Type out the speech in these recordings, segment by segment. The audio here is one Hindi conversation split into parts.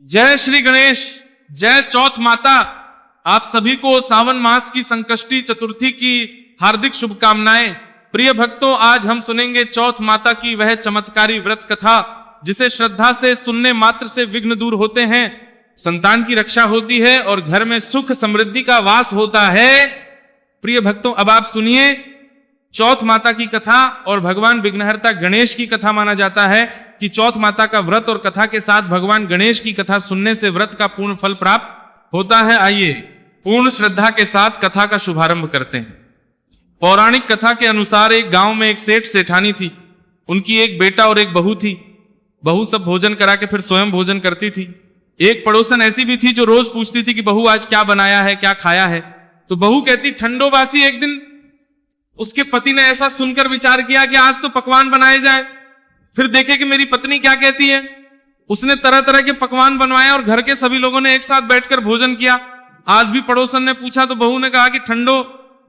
जय श्री गणेश, जय चौथ माता। आप सभी को सावन मास की संकष्टी चतुर्थी की हार्दिक शुभकामनाएं। प्रिय भक्तों, आज हम सुनेंगे चौथ माता की वह चमत्कारी व्रत कथा जिसे श्रद्धा से सुनने मात्र से विघ्न दूर होते हैं, संतान की रक्षा होती है और घर में सुख समृद्धि का वास होता है। प्रिय भक्तों, अब आप सुनिए चौथ माता की कथा। और भगवान विघ्नहर्ता गणेश की कथा माना जाता है कि चौथ माता का व्रत और कथा के साथ भगवान गणेश की कथा सुनने से व्रत का पूर्ण फल प्राप्त होता है। आइए पूर्ण श्रद्धा के साथ कथा का शुभारंभ करते हैं। पौराणिक कथा के अनुसार एक गांव में एक सेठ सेठानी थी। उनकी एक बेटा और एक बहू थी। बहू सब भोजन करा के फिर स्वयं भोजन करती थी। एक पड़ोसन ऐसी भी थी जो रोज पूछती थी कि बहू आज क्या बनाया है, क्या खाया है। तो बहू कहती ठंडोबासी। एक दिन उसके पति ने ऐसा सुनकर विचार किया कि आज तो पकवान बनाए जाए, फिर देखे कि मेरी पत्नी क्या कहती है। उसने तरह तरह के पकवान बनवाए और घर के सभी लोगों ने एक साथ बैठकर भोजन किया। आज भी पड़ोसन ने पूछा तो बहू ने कहा कि ठंडो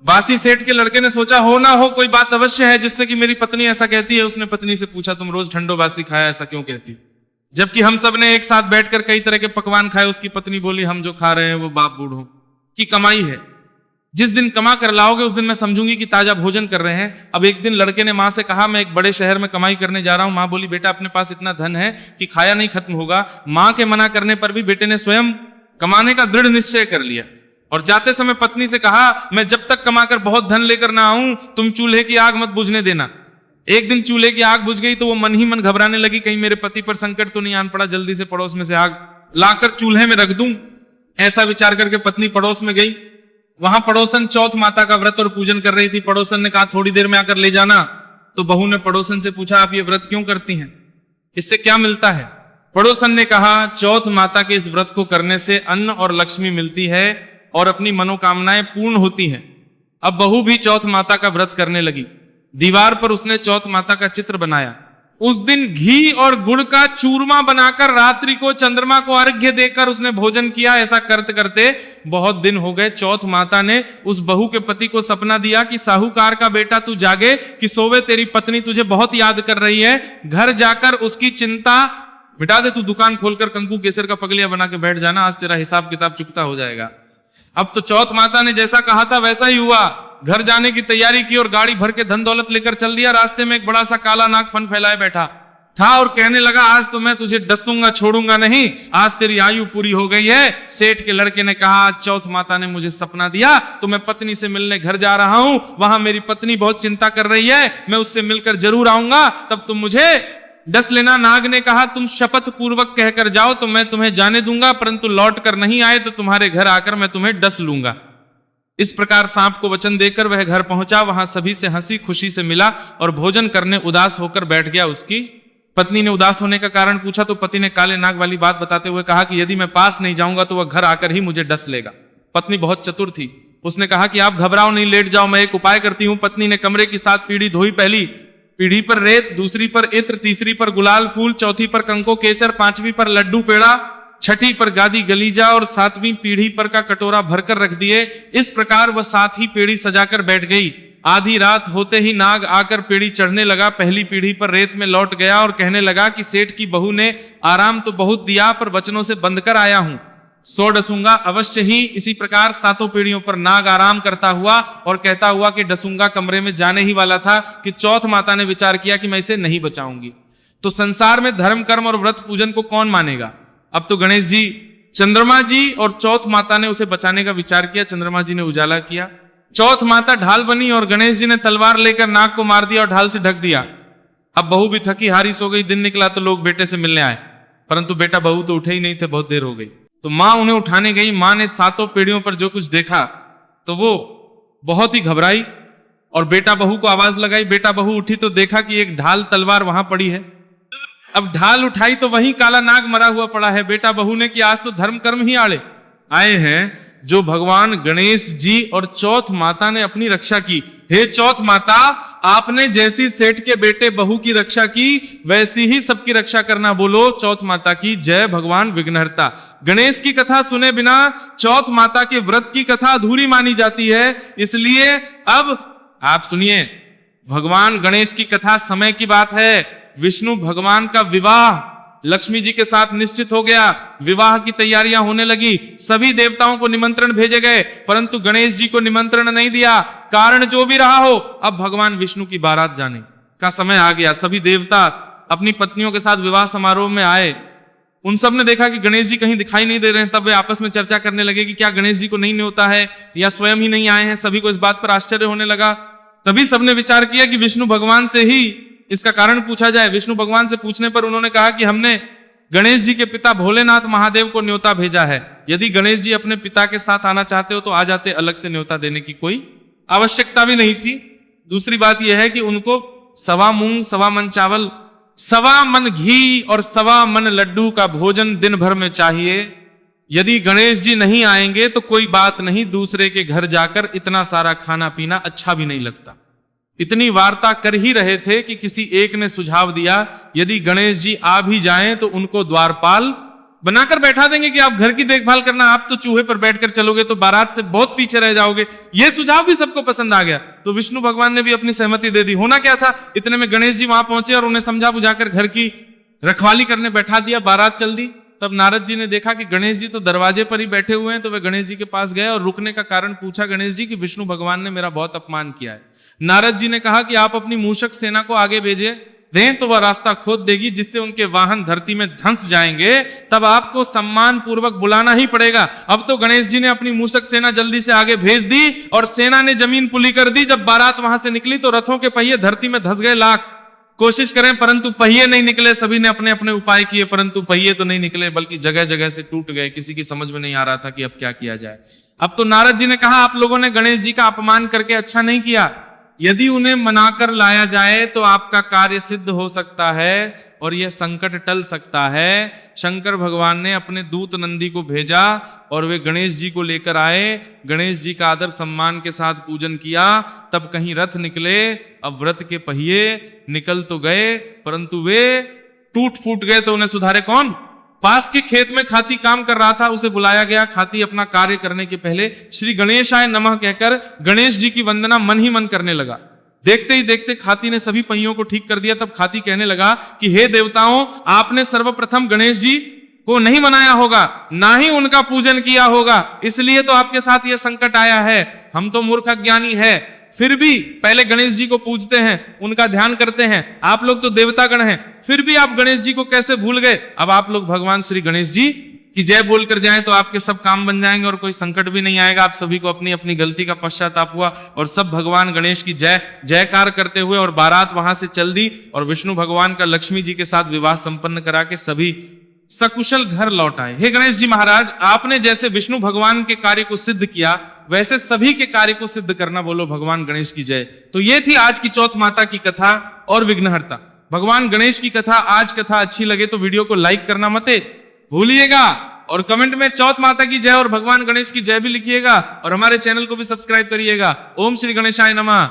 बासी। सेठ के लड़के ने सोचा हो ना हो कोई बात अवश्य है जिससे कि मेरी पत्नी ऐसा कहती है। उसने पत्नी से पूछा तुम रोज ठंडो बासी खाया, ऐसा क्यों कहती, जबकि हम सब ने एक साथ बैठकर कई तरह के पकवान खाए। उसकी पत्नी बोली हम जो खा रहे हैं वो बाप बूढ़ों की कमाई है। जिस दिन कमा कर लाओगे उस दिन मैं समझूंगी कि ताजा भोजन कर रहे हैं। अब एक दिन लड़के ने मां से कहा मैं एक बड़े शहर में कमाई करने जा रहा हूं। मां बोली बेटा अपने पास इतना धन है कि खाया नहीं खत्म होगा। मां के मना करने पर भी बेटे ने स्वयं कमाने का दृढ़ निश्चय कर लिया और जाते समय पत्नी से कहा मैं जब तक कमाकर बहुत धन लेकर ना आऊं तुम चूल्हे की आग मत बुझने देना। एक दिन चूल्हे की आग बुझ गई तो वो मन ही मन घबराने लगी, कहीं मेरे पति पर संकट तो नहीं आन पड़ा, जल्दी से पड़ोस में से आग लाकर चूल्हे में रख दूं। ऐसा विचार करके पत्नी पड़ोस में गई। वहां पड़ोसन चौथ माता का व्रत और पूजन कर रही थी। पड़ोसन ने कहा थोड़ी देर में आकर ले जाना। तो बहू ने पड़ोसन से पूछा आप ये व्रत क्यों करती हैं, इससे क्या मिलता है। पड़ोसन ने कहा चौथ माता के इस व्रत को करने से अन्न और लक्ष्मी मिलती है और अपनी मनोकामनाएं पूर्ण होती हैं। अब बहू भी चौथ माता का व्रत करने लगी। दीवार पर उसने चौथ माता का चित्र बनाया। उस दिन घी और गुड़ का चूरमा बनाकर रात्रि को चंद्रमा को अर्घ्य देकर उसने भोजन किया। ऐसा करते करते बहुत दिन हो गए। चौथ माता ने उस बहू के पति को सपना दिया कि साहूकार का बेटा तू जागे कि सोवे, तेरी पत्नी तुझे बहुत याद कर रही है। घर जाकर उसकी चिंता मिटा दे, तू दुकान खोलकर कंकु केसर का पगलिया बना के बैठ जाना, आज तेरा हिसाब किताब चुकता हो जाएगा। अब तो चौथ माता ने जैसा कहा था वैसा ही हुआ। घर जाने की तैयारी की और गाड़ी भर के धन दौलत लेकर चल दिया। रास्ते में एक बड़ा सा काला नाग फन फैलाए बैठा था और कहने लगा आज तो मैं तुझे डसूंगा, छोड़ूंगा नहीं, आज तेरी आयु पूरी हो गई है। सेठ के लड़के ने कहा चौथ माता ने मुझे सपना दिया तो मैं पत्नी से मिलने घर जा रहा हूं। वहां मेरी पत्नी बहुत चिंता कर रही है, मैं उससे मिलकर जरूर आऊंगा, तब तुम मुझे डस लेना। नाग ने कहा तुम शपथ पूर्वक कहकर जाओ तो मैं तुम्हें जाने दूंगा, परंतु लौट कर नहीं आए तो तुम्हारे घर आकर मैं तुम्हें डस लूंगा। इस प्रकार सांप को वचन देकर वह घर पहुंचा। वहां सभी से हंसी खुशी से मिला और भोजन करने उदास होकर बैठ गया। उसकी पत्नी ने उदास होने का कारण पूछा तो पति ने काले नाग वाली बात बताते हुए कहा कि यदि मैं पास नहीं जाऊंगा तो वह घर आकर ही मुझे डस लेगा। पत्नी बहुत चतुर थी। उसने कहा कि आप घबराओ नहीं, लेट जाओ, मैं एक उपाय करती हूं। पत्नी ने कमरे की 7 पीढ़ी धोई। पहली पीढ़ी पर रेत, दूसरी पर इत्र, तीसरी पर गुलाल फूल, चौथी पर कंको केसर, 5वीं पर लड्डू पेड़ा, 6ठी पर गादी गलीजा और 7वीं पीढ़ी पर का कटोरा भरकर रख दिए। इस प्रकार वह 7 ही पीढ़ी सजाकर बैठ गई। आधी रात होते ही नाग आकर पीढ़ी चढ़ने लगा। पहली पीढ़ी पर रेत में लौट गया और कहने लगा कि सेठ की बहू ने आराम तो बहुत दिया पर वचनों से बंध कर आया हूं, 100 डसूंगा अवश्य ही। इसी प्रकार 7 पीढ़ियों पर नाग आराम करता हुआ और कहता हुआ कि डसूंगा कमरे में जाने ही वाला था कि चौथ माता ने विचार किया कि मैं इसे नहीं बचाऊंगी। तो संसार में धर्म कर्म और व्रत पूजन को कौन मानेगा। अब तो गणेश जी, चंद्रमा जी और चौथ माता ने उसे बचाने का विचार किया। चंद्रमा जी ने उजाला किया, चौथ माता ढाल बनी और गणेश जी ने तलवार लेकर नाग को मार दिया और ढाल से ढक दिया। अब बहू भी थकी हारी सो गई। दिन निकला तो लोग बेटे से मिलने आए, परंतु बेटा बहू तो उठे ही नहीं थे, बहुत देर हो गई। तो मां उन्हें उठाने गई। मां ने 7 पीढ़ियों पर जो कुछ देखा तो वो बहुत ही घबराई और बेटा बहू को आवाज लगाई। बेटा बहू उठी तो देखा कि एक ढाल तलवार वहां पड़ी है। अब ढाल उठाई तो वहीं काला नाग मरा हुआ पड़ा है। बेटा बहू ने कि आज तो धर्म कर्म ही आड़े आए हैं, जो भगवान गणेश जी और चौथ माता ने अपनी रक्षा की। हे चौथ माता, आपने जैसी सेठ के बेटे बहू की रक्षा की वैसी ही सबकी रक्षा करना। बोलो चौथ माता की जय। भगवान विघ्नहर्ता गणेश की कथा सुने बिना चौथ माता के व्रत की कथा अधूरी मानी जाती है। इसलिए अब आप सुनिए, भगवान गणेश की कथा समय की बात है। विष्णु भगवान का विवाह लक्ष्मी जी के साथ निश्चित हो गया, विवाह की तैयारियां होने लगी, सभी देवताओं को निमंत्रण भेजे गए, परंतु गणेश जी को निमंत्रण नहीं दिया। कारण जो भी रहा हो, अब भगवान विष्णु की बारात जाने का समय आ गया। सभी देवता अपनी पत्नियों के साथ विवाह समारोह में आए। उन सब ने देखा कि गणेश जी कहीं दिखाई नहीं दे रहे हैं, तब वे आपस में चर्चा करने लगे कि क्या गणेश जी को नहीं न्योता है या स्वयं ही नहीं आए हैं। सभी को इस बात पर आश्चर्य होने लगा। तभी सबने विचार किया कि विष्णु भगवान से ही इसका कारण पूछा जाए। विष्णु भगवान से पूछने पर उन्होंने कहा कि हमने गणेश जी के पिता भोलेनाथ महादेव को न्योता भेजा है। यदि गणेश जी अपने पिता के साथ आना चाहते हो तो आ जाते, अलग से न्योता देने की कोई आवश्यकता भी नहीं थी। दूसरी बात यह है कि उनको 1.25 मूंग 1.25 मन चावल 1.25 मन घी और 1.25 मन लड्डू का भोजन दिन भर में चाहिए। यदि गणेश जी नहीं आएंगे तो कोई बात नहीं, दूसरे के घर जाकर इतना सारा खाना पीना अच्छा भी नहीं लगता। इतनी वार्ता कर ही रहे थे कि किसी एक ने सुझाव दिया, यदि गणेश जी आ भी जाएं तो उनको द्वारपाल बनाकर बैठा देंगे कि आप घर की देखभाल करना, आप तो चूहे पर बैठकर चलोगे तो बारात से बहुत पीछे रह जाओगे। यह सुझाव भी सबको पसंद आ गया, तो विष्णु भगवान ने भी अपनी सहमति दे दी। होना क्या था, इतने में गणेश जी वहां पहुंचे और उन्हें समझा बुझाकर घर की रखवाली करने बैठा दिया। बारात चल दी। तब नारद जी ने देखा कि गणेश जी तो दरवाजे पर ही बैठे हुए हैं, तो वे गणेश जी के पास गए और रुकने का कारण पूछा गणेश जी कि विष्णु भगवान ने मेरा बहुत अपमान किया है। नारद जी ने कहा कि आप अपनी मूषक सेना को आगे भेजे दें तो वह रास्ता खोद देगी, जिससे उनके वाहन धरती में धंस जाएंगे। तब आपको सम्मान पूर्वक बुलाना ही पड़ेगा। अब तो गणेश जी ने अपनी मूषक सेना जल्दी से आगे भेज दी और सेना ने जमीन पुली कर दी। जब बारात वहां से निकली तो रथों के पहिए धरती में धंस गए। लाख कोशिश करें परंतु पहिए नहीं निकले। सभी ने अपने अपने उपाय किए परंतु पहिए तो नहीं निकले, बल्कि जगह जगह से टूट गए। किसी की समझ में नहीं आ रहा था कि अब क्या किया जाए। अब तो नारद जी ने कहा, आप लोगों ने गणेश जी का अपमान करके अच्छा नहीं किया। यदि उन्हें मनाकर लाया जाए तो आपका कार्य सिद्ध हो सकता है और यह संकट टल सकता है। शंकर भगवान ने अपने दूत नंदी को भेजा और वे गणेश जी को लेकर आए। गणेश जी का आदर सम्मान के साथ पूजन किया। तब कहीं रथ निकले। अब व्रत के पहिए निकल तो गए परंतु वे टूट फूट गए, तो उन्हें सुधारे कौन। पास के खेत में खाती काम कर रहा था, उसे बुलाया गया। खाती अपना कार्य करने के पहले श्री गणेशाय नमः कहकर गणेश जी की वंदना मन ही मन करने लगा। देखते ही देखते खाती ने सभी पहियों को ठीक कर दिया। तब खाती कहने लगा कि हे देवताओं, आपने सर्वप्रथम गणेश जी को नहीं मनाया होगा, ना ही उनका पूजन किया होगा, इसलिए तो आपके साथ यह संकट आया है। हम तो मूर्ख अज्ञानी है, फिर भी पहले गणेश जी को पूजते हैं, उनका ध्यान करते हैं। आप लोग तो देवता गण हैं, फिर भी आप गणेश जी को कैसे भूल गए। अब आप लोग भगवान श्री गणेश जी की जय बोलकर जाएं तो आपके सब काम बन जाएंगे और कोई संकट भी नहीं आएगा। आप सभी को अपनी अपनी गलती का पश्चाताप हुआ और सब भगवान गणेश की जय जयकार करते हुए और बारात वहां से चल दी और विष्णु भगवान का लक्ष्मी जी के साथ विवाह संपन्न करा के सभी सकुशल घर लौट आए। हे गणेश जी महाराज, आपने जैसे विष्णु भगवान के कार्य को सिद्ध किया वैसे सभी के कार्य को सिद्ध करना। बोलो भगवान गणेश की जय। तो ये थी आज की चौथ माता की कथा और विघ्नहर्ता भगवान गणेश की कथा। आज कथा अच्छी लगे तो वीडियो को लाइक करना मत भूलिएगा और कमेंट में चौथ माता की जय और भगवान गणेश की जय भी लिखिएगा और हमारे चैनल को भी सब्सक्राइब करिएगा। ओम श्री गणेशाय नमः।